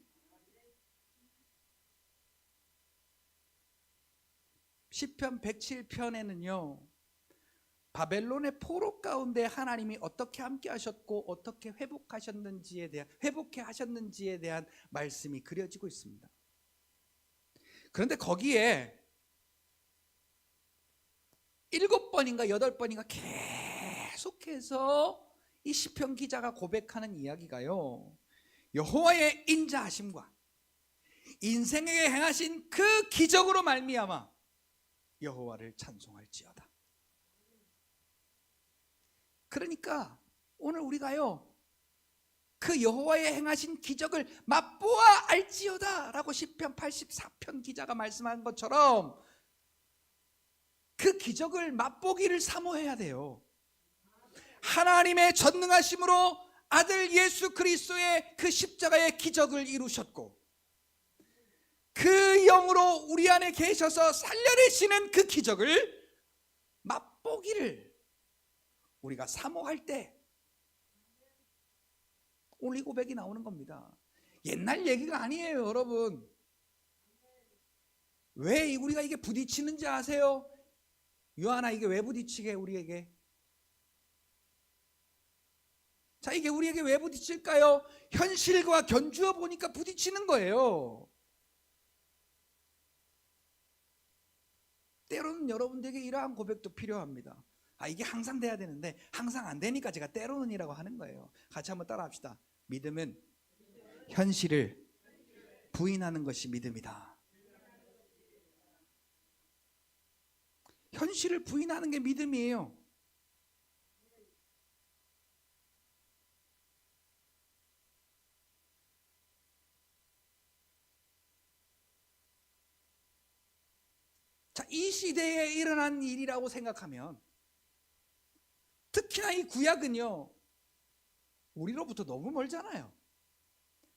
시편 107편에는요 바벨론의 포로 가운데 하나님이 어떻게 함께 하셨고 어떻게 회복해 하셨는지에 대한 말씀이 그려지고 있습니다. 그런데 거기에 7번인가 8번인가 계속해서 이 시편 기자가 고백하는 이야기가요, 여호와의 인자하심과 인생에게 행하신 그 기적으로 말미암아 여호와를 찬송할지어다. 그러니까 오늘 우리가요, 그 여호와의 행하신 기적을 맛보아 알지어다 라고 시편 84편 기자가 말씀한 것처럼 그 기적을 맛보기를 사모해야 돼요. 하나님의 전능하심으로 아들 예수 그리스도의 그 십자가의 기적을 이루셨고, 그 영으로 우리 안에 계셔서 살려내시는 그 기적을 맛보기를 우리가 사모할 때 오늘 이 고백이 나오는 겁니다. 옛날 얘기가 아니에요, 여러분. 왜 우리가 이게 부딪히는지 아세요? 요한아, 이게 왜 부딪히게 우리에게? 자, 이게 우리에게 왜 부딪힐까요? 현실과 견주어 보니까 부딪히는 거예요. 때로는 여러분들에게 이러한 고백도 필요합니다. 아, 이게 항상 돼야 되는데 항상 안 되니까 제가 때로는이라고 하는 거예요. 같이 한번 따라 합시다. 믿음은 현실을 부인하는 것이 믿음이다. 현실을 부인하는 게 믿음이에요. 자, 이 시대에 일어난 일이라고 생각하면, 특히나 이 구약은요 우리로부터 너무 멀잖아요.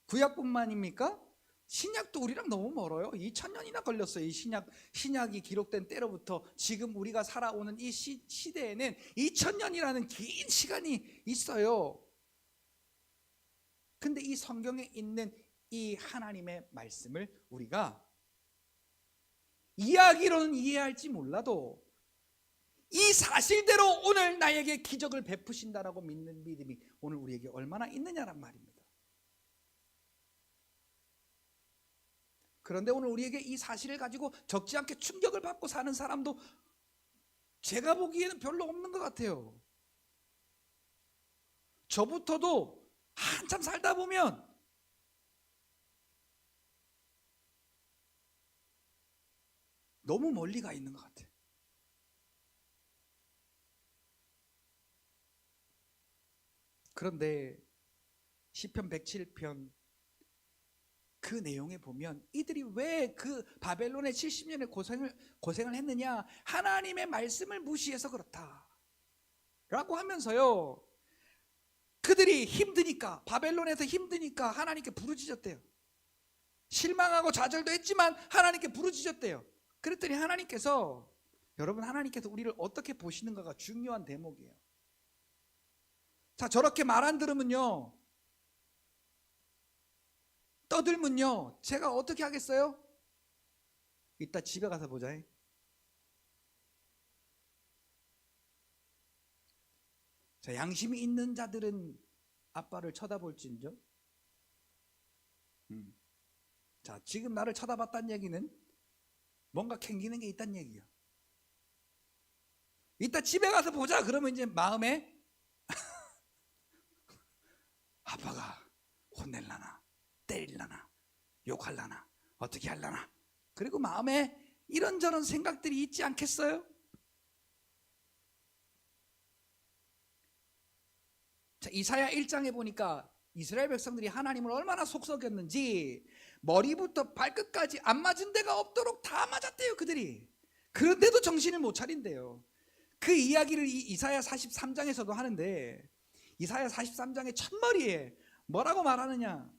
구약뿐만입니까? 신약도 우리랑 너무 멀어요. 2000년이나 걸렸어요. 이 신약이 기록된 때로부터 지금 우리가 살아오는 이 시대에는 2000년이라는 긴 시간이 있어요. 근데 이 성경에 있는 이 하나님의 말씀을 우리가 이야기로는 이해할지 몰라도 이 사실대로 오늘 나에게 기적을 베푸신다라고 믿는 믿음이 오늘 우리에게 얼마나 있느냐란 말입니다. 그런데 오늘 우리에게 이 사실을 가지고 적지 않게 충격을 받고 사는 사람도 제가 보기에는 별로 없는 것 같아요. 저부터도 한참 살다 보면 너무 멀리 가 있는 것 같아요. 그런데 시편 107편 그 내용에 보면 이들이 왜 그 바벨론의 70년의 고생을 했느냐, 하나님의 말씀을 무시해서 그렇다 라고 하면서요, 그들이 힘드니까, 바벨론에서 힘드니까 하나님께 부르짖었대요. 실망하고 좌절도 했지만 하나님께 부르짖었대요. 그랬더니 하나님께서, 여러분, 하나님께서 우리를 어떻게 보시는가가 중요한 대목이에요. 자, 저렇게 말 안 들으면요, 떠들면요, 제가 어떻게 하겠어요? 이따 집에 가서 보자. 자, 양심이 있는 자들은 아빠를 쳐다볼진저. 자, 지금 나를 쳐다봤다는 얘기는 뭔가 캥기는 게 있다는 얘기야. 이따 집에 가서 보자 그러면 이제 마음에 아빠가 혼낼라나, 때릴라나, 욕할라나, 어떻게 할라나, 그리고 마음에 이런저런 생각들이 있지 않겠어요? 자, 이사야 1장에 보니까 이스라엘 백성들이 하나님을 얼마나 속썩였는지 머리부터 발끝까지 안 맞은 데가 없도록 다 맞았대요, 그들이. 그런데도 정신을 못 차린대요. 그 이야기를 이사야 43장에서도 하는데, 이사야 43장의 첫머리에 뭐라고 말하느냐?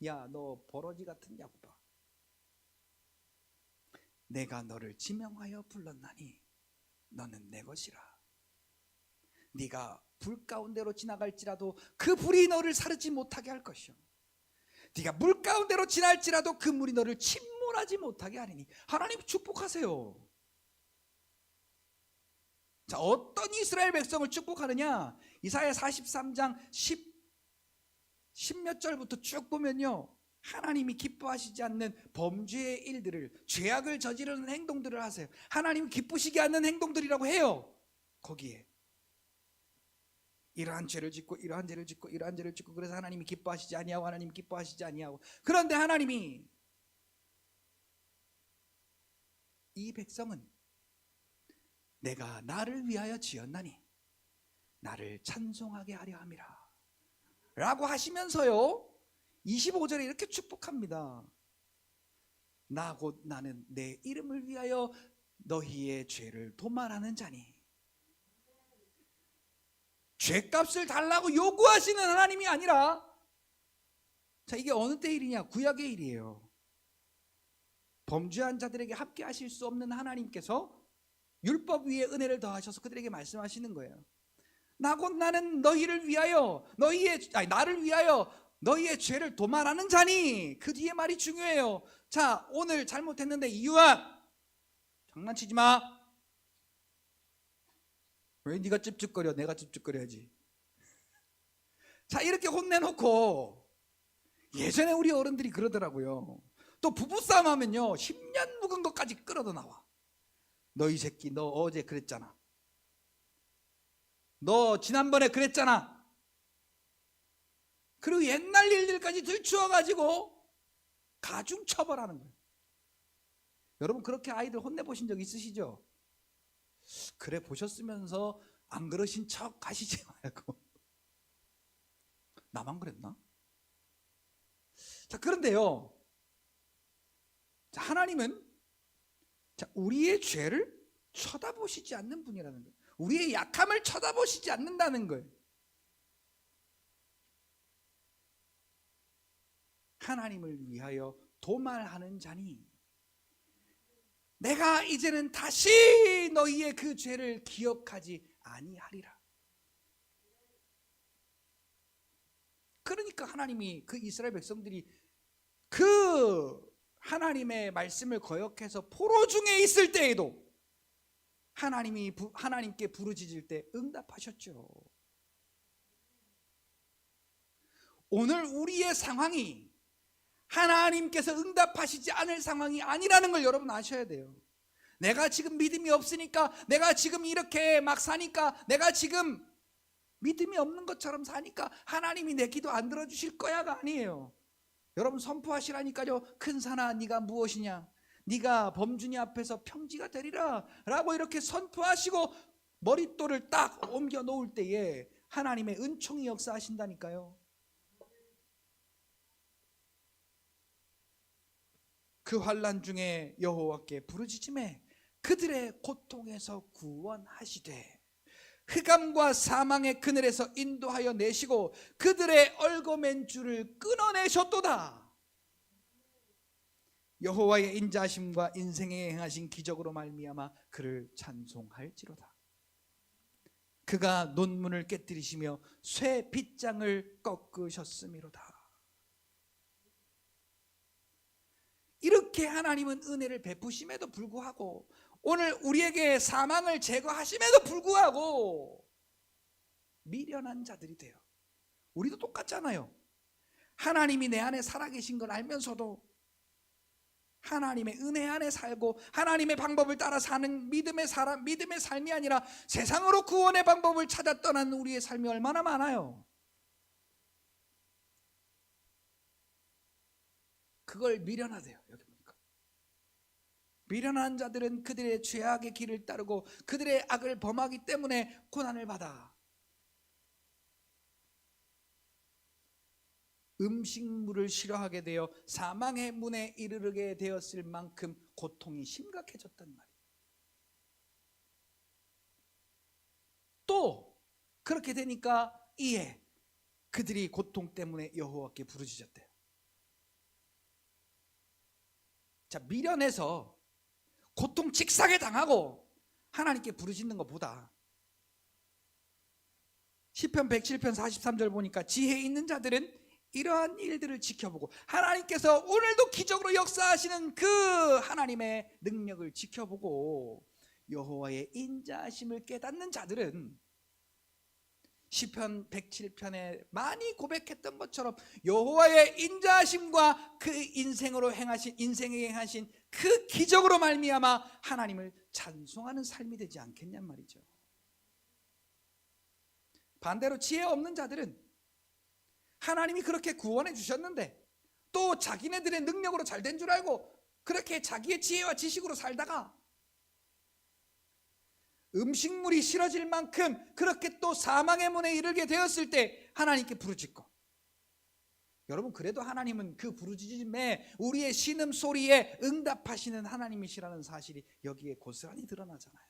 야, 너 버러지 같은 약봐, 내가 너를 지명하여 불렀나니 너는 내 것이라. 네가 불 가운데로 지나갈지라도 그 불이 너를 사르지 못하게 할 것이요, 네가 물 가운데로 지날지라도 그 물이 너를 침몰하지 못하게 하리니. 하나님 축복하세요. 자, 어떤 이스라엘 백성을 축복하느냐? 이사야 43장 10몇 절부터 쭉 보면요, 하나님이 기뻐하시지 않는 범죄의 일들을, 죄악을 저지르는 행동들을 하세요. 하나님이 기쁘시게 않는 행동들이라고 해요. 거기에 이러한 죄를 짓고 이러한 죄를 짓고 이러한 죄를 짓고, 그래서 하나님이 기뻐하시지 아니하고, 하나님이 기뻐하시지 아니하고. 그런데 하나님이 이 백성은 내가 나를 위하여 지었나니 나를 찬송하게 하려 함이라 라고 하시면서요, 25절에 이렇게 축복합니다. 나 곧 나는 내 이름을 위하여 너희의 죄를 도말하는 자니. 죄값을 달라고 요구하시는 하나님이 아니라, 자, 이게 어느 때 일이냐? 구약의 일이에요. 범죄한 자들에게 함께 하실 수 없는 하나님께서 율법 위에 은혜를 더하셔서 그들에게 말씀하시는 거예요. 나 곧 나는 너희를 위하여 나를 위하여 너희의 죄를 도말하는 자니. 그 뒤에 말이 중요해요. 자, 오늘 잘못했는데 이유야, 장난치지 마. 왜 네가 찝찝거려? 내가 찝찝거려야지. 자, 이렇게 혼내놓고, 예전에 우리 어른들이 그러더라고요. 또 부부싸움 하면요, 10년 묵은 것까지 끌어도 나와. 너 이 새끼, 너 어제 그랬잖아, 너 지난번에 그랬잖아. 그리고 옛날 일들까지 들추어가지고 가중 처벌하는 거예요. 여러분, 그렇게 아이들 혼내보신 적 있으시죠? 그래 보셨으면서 안 그러신 척 하시지 말고. 나만 그랬나? 자, 그런데요, 자, 하나님은, 자, 우리의 죄를 쳐다보시지 않는 분이라는 거예요. 우리의 약함을 쳐다보시지 않는다는 거예요. 하나님을 위하여 도말하는 자니 내가 이제는 다시 너희의 그 죄를 기억하지 아니하리라. 그러니까 하나님이 그 이스라엘 백성들이 그 하나님의 말씀을 거역해서 포로 중에 있을 때에도 하나님께 부르짖을 때 응답하셨죠. 오늘 우리의 상황이 하나님께서 응답하시지 않을 상황이 아니라는 걸 여러분 아셔야 돼요. 내가 지금 믿음이 없으니까, 내가 지금 이렇게 막 사니까, 내가 지금 믿음이 없는 것처럼 사니까 하나님이 내 기도 안 들어주실 거야가 아니에요. 여러분, 선포하시라니까요. 큰 산아 네가 무엇이냐, 네가 범주니 앞에서 평지가 되리라 라고 이렇게 선포하시고 머릿돌을 딱 옮겨 놓을 때에 하나님의 은총이 역사하신다니까요. 그 환난 중에 여호와께 부르짖음에 그들의 고통에서 구원하시되 흑암과 사망의 그늘에서 인도하여 내시고 그들의 얽어맨 줄을 끊어내셨도다. 여호와의 인자하심과 인생에 행하신 기적으로 말미암아 그를 찬송할지로다. 그가 논문을 깨뜨리시며 쇠 빗장을 꺾으셨음이로다. 이렇게 하나님은 은혜를 베푸심에도 불구하고, 오늘 우리에게 사망을 제거하심에도 불구하고 미련한 자들이 돼요. 우리도 똑같잖아요. 하나님이 내 안에 살아계신 걸 알면서도 하나님의 은혜 안에 살고 하나님의 방법을 따라 사는 믿음의 삶이 아니라 세상으로 구원의 방법을 찾아 떠난 우리의 삶이 얼마나 많아요. 그걸 미련하대요. 여기 보니까 미련한 자들은 그들의 죄악의 길을 따르고 그들의 악을 범하기 때문에 고난을 받아 음식물을 싫어하게 되어 사망의 문에 이르게 되었을 만큼 고통이 심각해졌단 말이에요. 또 그렇게 되니까 이에 그들이 고통 때문에 여호와께 부르짖었대요. 자, 미련해서 고통 직사게 당하고 하나님께 부르짖는 것보다 시편 107편 43절 보니까 지혜 있는 자들은 이러한 일들을 지켜보고 하나님께서 오늘도 기적으로 역사하시는 그 하나님의 능력을 지켜보고 여호와의 인자하심을 깨닫는 자들은 시편 107편에 많이 고백했던 것처럼 여호와의 인자하심과 그 인생에 행하신 그 기적으로 말미암아 하나님을 찬송하는 삶이 되지 않겠냔 말이죠. 반대로 지혜 없는 자들은 하나님이 그렇게 구원해 주셨는데 또 자기네들의 능력으로 잘 된 줄 알고 그렇게 자기의 지혜와 지식으로 살다가 음식물이 싫어질 만큼 그렇게 또 사망의 문에 이르게 되었을 때 하나님께 부르짖고, 여러분 그래도 하나님은 그 부르짖음에 우리의 신음소리에 응답하시는 하나님이시라는 사실이 여기에 고스란히 드러나잖아요.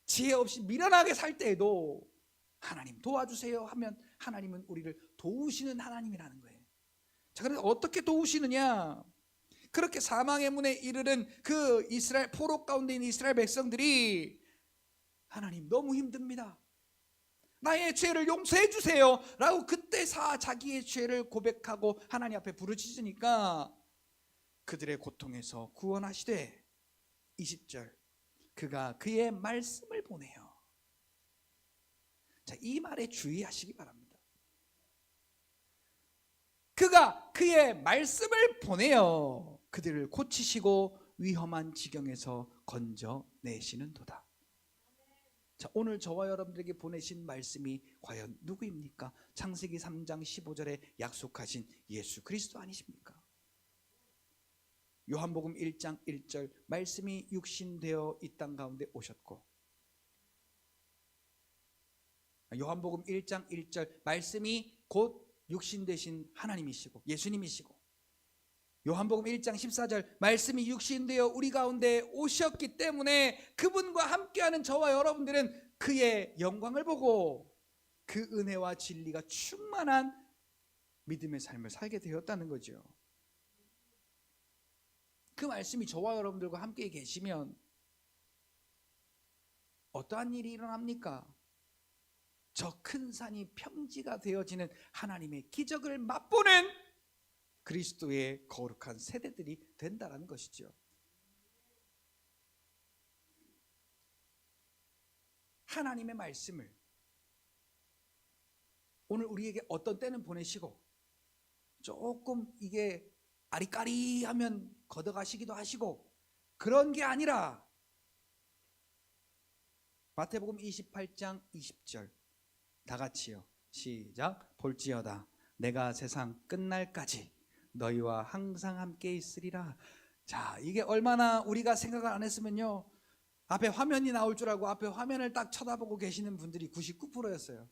지혜 없이 미련하게 살 때에도 하나님 도와주세요 하면 하나님은 우리를 도우시는 하나님이라는 거예요. 자, 그런데 어떻게 도우시느냐? 그렇게 사망의 문에 이르는 그 이스라엘 포로 가운데 있는 이스라엘 백성들이 하나님 너무 힘듭니다, 나의 죄를 용서해 주세요 라고 그때 자기의 죄를 고백하고 하나님 앞에 부르짖으니까 그들의 고통에서 구원하시되 20절 그가 그의 말씀을 보내요. 자, 이 말에 주의하시기 바랍니다. 그가 그의 말씀을 보내어 그들을 고치시고 위험한 지경에서 건져내시는도다. 자, 오늘 저와 여러분들에게 보내신 말씀이 과연 누구입니까? 창세기 3장 15절에 약속하신 예수 그리스도 아니십니까? 요한복음 1장 1절 말씀이 육신되어 이 땅 가운데 오셨고, 요한복음 1장 1절 말씀이 곧 육신 되신 하나님이시고 예수님이시고, 요한복음 1장 14절 말씀이 육신되어 우리 가운데 오셨기 때문에 그분과 함께하는 저와 여러분들은 그의 영광을 보고 그 은혜와 진리가 충만한 믿음의 삶을 살게 되었다는 거죠. 그 말씀이 저와 여러분들과 함께 계시면 어떠한 일이 일어납니까? 저 큰 산이 평지가 되어지는 하나님의 기적을 맛보는 그리스도의 거룩한 세대들이 된다는 것이죠. 하나님의 말씀을 오늘 우리에게 어떤 때는 보내시고 조금 이게 아리까리하면 걷어가시기도 하시고 그런 게 아니라 마태복음 28장 20절 다 같이요, 시작. 볼지어다 내가 세상 끝날까지 너희와 항상 함께 있으리라. 자, 이게 얼마나 우리가 생각을 안 했으면요, 앞에 화면이 나올 줄 알고 앞에 화면을 딱 쳐다보고 계시는 분들이 99%였어요.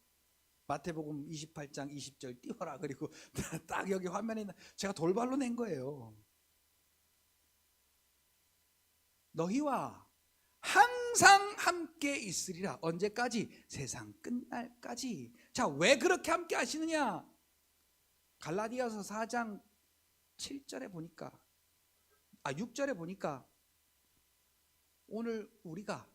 마태복음 28장 20절 띄워라. 그리고 딱 여기 화면에 제가 돌발로 낸 거예요. 너희와 항상 함께 있으리라. 언제까지? 세상 끝날까지. 자, 왜 그렇게 함께 하시느냐? 갈라디아서 4장 7절에 보니까 6절에 보니까 오늘 우리가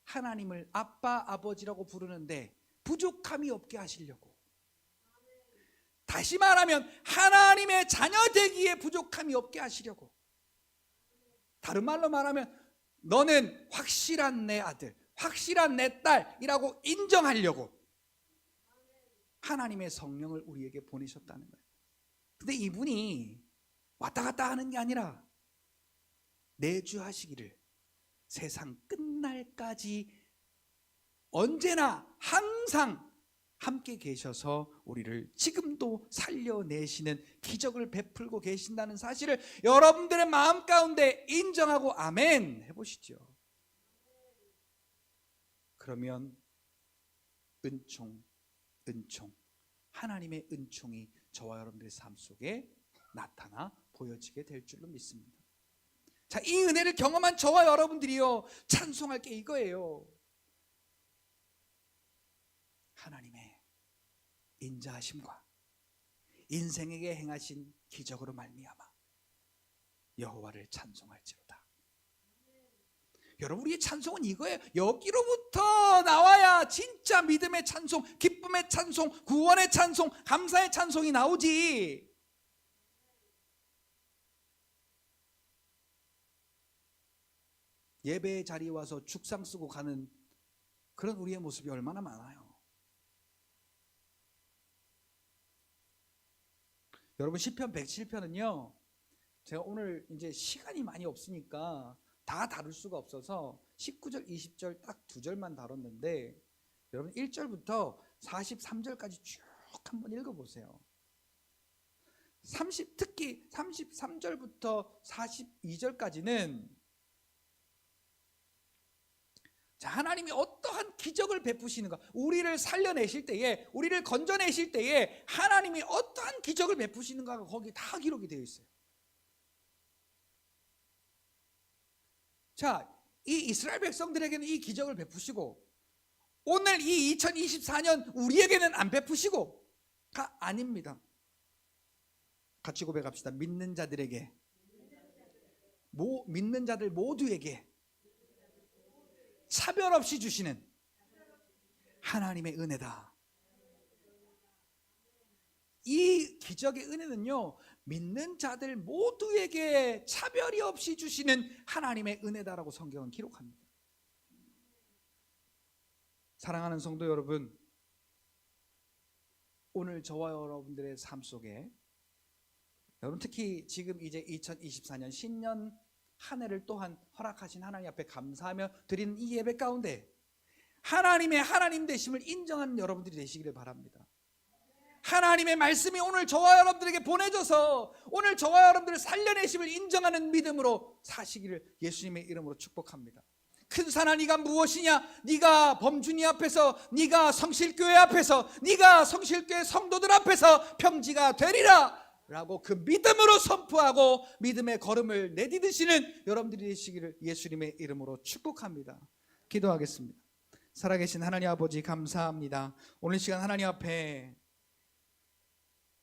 하나님을 아빠, 아버지라고 부르는데 부족함이 없게 하시려고, 다시 말하면 하나님의 자녀 되기에 부족함이 없게 하시려고, 다른 말로 말하면 너는 확실한 내 아들, 확실한 내 딸이라고 인정하려고 하나님의 성령을 우리에게 보내셨다는 거예요. 근데 이분이 왔다 갔다 하는 게 아니라 내주하시기를 세상 끝날까지 언제나 항상 함께 계셔서 우리를 지금도 살려내시는 기적을 베풀고 계신다는 사실을 여러분들의 마음 가운데 인정하고 아멘 해보시죠. 그러면 은총, 하나님의 은총이 저와 여러분들의 삶 속에 나타나 보여지게 될 줄로 믿습니다. 자, 이 은혜를 경험한 저와 여러분들이요, 찬송할 게 이거예요. 하나님의 인자하심과 인생에게 행하신 기적으로 말미암아 여호와를 찬송할지로다. 여러분, 우리의 찬송은 이거예요. 여기로부터 나와야 진짜 믿음의 찬송, 기쁨의 찬송, 구원의 찬송, 감사의 찬송이 나오지. 예배의 자리에 와서 죽상 쓰고 가는 그런 우리의 모습이 얼마나 많아요. 여러분, 시편 107편은요, 제가 오늘 이제 시간이 많이 없으니까 다 다룰 수가 없어서 19절, 20절 딱 2절만 다뤘는데, 여러분 1절부터 43절까지 쭉 한번 읽어보세요. 특히 33절부터 42절까지는 자, 하나님이 어떠한 기적을 베푸시는가, 우리를 살려내실 때에, 우리를 건져내실 때에 하나님이 어떠한 기적을 베푸시는가가 거기 다 기록이 되어 있어요. 자, 이 이스라엘 백성들에게는 이 기적을 베푸시고, 오늘 이 2024년 우리에게는 안 베푸시고가 아닙니다. 같이 고백합시다. 믿는 자들에게, 믿는 자들 모두에게 차별 없이 주시는 하나님의 은혜다. 이 기적의 은혜는요, 믿는 자들 모두에게 차별이 없이 주시는 하나님의 은혜다라고 성경은 기록합니다. 사랑하는 성도 여러분, 오늘 저와 여러분들의 삶 속에, 여러분 특히 지금 이제 2024년 신년 한 해를 또한 허락하신 하나님 앞에 감사하며 드리는 이 예배 가운데 하나님의 하나님 되심을 인정하는 여러분들이 되시기를 바랍니다. 하나님의 말씀이 오늘 저와 여러분들에게 보내져서 오늘 저와 여러분들을 살려내심을 인정하는 믿음으로 사시기를 예수님의 이름으로 축복합니다. 큰 산아, 네가 무엇이냐? 네가 범준이 앞에서, 네가 성실교회 앞에서, 네가 성실교회 성도들 앞에서 평지가 되리라 라고 그 믿음으로 선포하고 믿음의 걸음을 내디디시는 여러분들이 되시기를 예수님의 이름으로 축복합니다. 기도하겠습니다. 살아계신 하나님 아버지, 감사합니다. 오늘 시간 하나님 앞에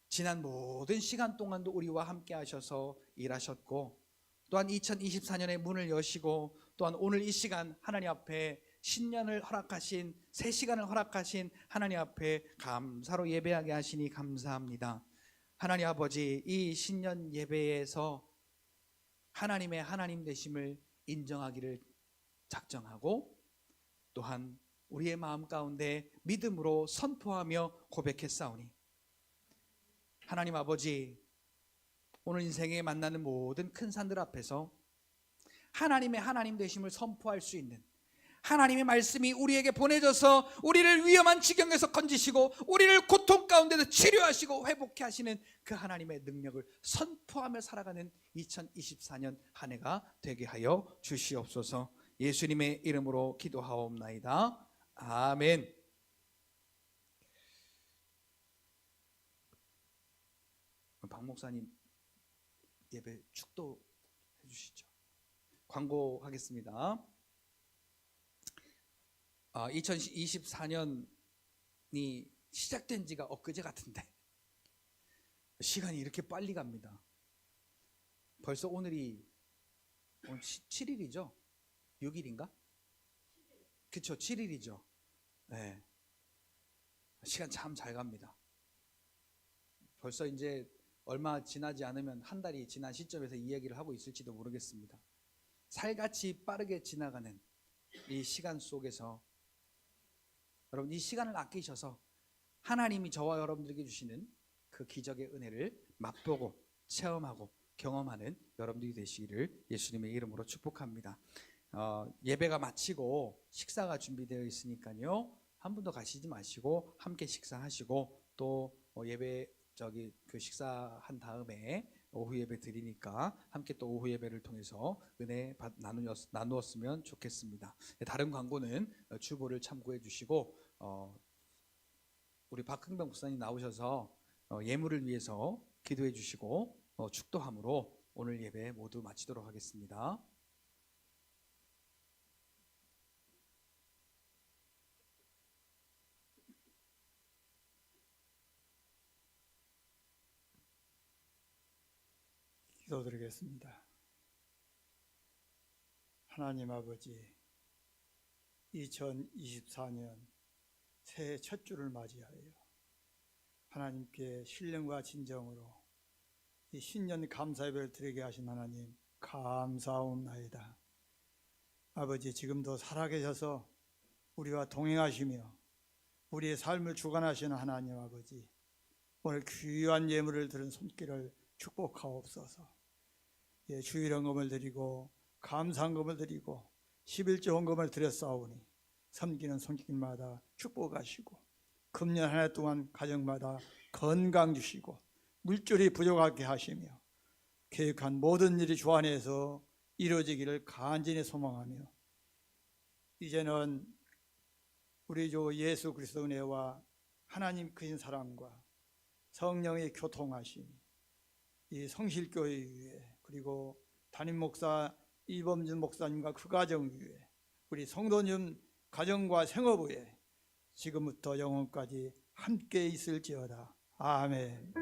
지난 모든 시간 동안도 우리와 함께 하셔서 일하셨고, 또한 2024년의 문을 여시고, 또한 오늘 이 시간 하나님 앞에 신년을 허락하신, 새 시간을 허락하신 하나님 앞에 감사로 예배하게 하시니 감사합니다. 하나님 아버지, 이 신년 예배에서 하나님의 하나님 되심을 인정하기를 작정하고, 또한 우리의 마음 가운데 믿음으로 선포하며 고백했사오니, 하나님 아버지, 오늘 인생에 만나는 모든 큰 산들 앞에서 하나님의 하나님 되심을 선포할 수 있는, 하나님의 말씀이 우리에게 보내져서 우리를 위험한 지경에서 건지시고 우리를 고통 가운데서 치료하시고 회복해 하시는 그 하나님의 능력을 선포하며 살아가는 2024년 한 해가 되게 하여 주시옵소서. 예수님의 이름으로 기도하옵나이다. 아멘. 박 목사님 예배 축도해 주시죠. 광고하겠습니다. 2024년이 시작된 지가 엊그제 같은데 시간이 이렇게 빨리 갑니다. 벌써 오늘이 오늘 7일이죠? 6일인가? 그쵸, 7일이죠. 네. 시간 참 잘 갑니다. 벌써 이제 얼마 지나지 않으면 한 달이 지난 시점에서 이 얘기를 하고 있을지도 모르겠습니다. 살같이 빠르게 지나가는 이 시간 속에서 여러분, 이 시간을 아끼셔서 하나님이 저와 여러분들에게 주시는 그 기적의 은혜를 맛보고 체험하고 경험하는 여러분들이 되시기를 예수님의 이름으로 축복합니다. 예배가 마치고 식사가 준비되어 있으니까요, 한 분도 가시지 마시고 함께 식사하시고, 또 예배 그 식사한 다음에 오후 예배 드리니까 함께 또 오후 예배를 통해서 은혜 나누었으면 좋겠습니다. 다른 광고는 주보를 참고해 주시고, 우리 박흥병 목사님 나오셔서 예물을 위해서 기도해 주시고 축도함으로 오늘 예배 모두 마치도록 하겠습니다. 기도드리겠습니다. 하나님 아버지, 2024년 새해 첫 주를 맞이하여 하나님께 신령과 진정으로 이 신년 감사 예배를 드리게 하신 하나님 감사옵나이다. 아버지, 지금도 살아계셔서 우리와 동행하시며 우리의 삶을 주관하시는 하나님 아버지, 오늘 귀한 예물을 들은 손길을 축복하옵소서. 주일헌금을 드리고 감사헌금을 드리고 11조 헌금을 드렸사오니 섬기는 손길마다 축복하시고 금년 한 해 동안 가정마다 건강 주시고 물질이 부족하게 하시며 계획한 모든 일이 주 안에서 이루어지기를 간절히 소망하며, 이제는 우리 주 예수 그리스도 은혜와 하나님 크신 사랑과 성령의 교통하심, 이 성실교회 위에, 그리고 담임 목사 이범준 목사님과 그 가정 위에, 우리 성도님 가정과 생업 위에 지금부터 영원까지 함께 있을지어다. 아멘.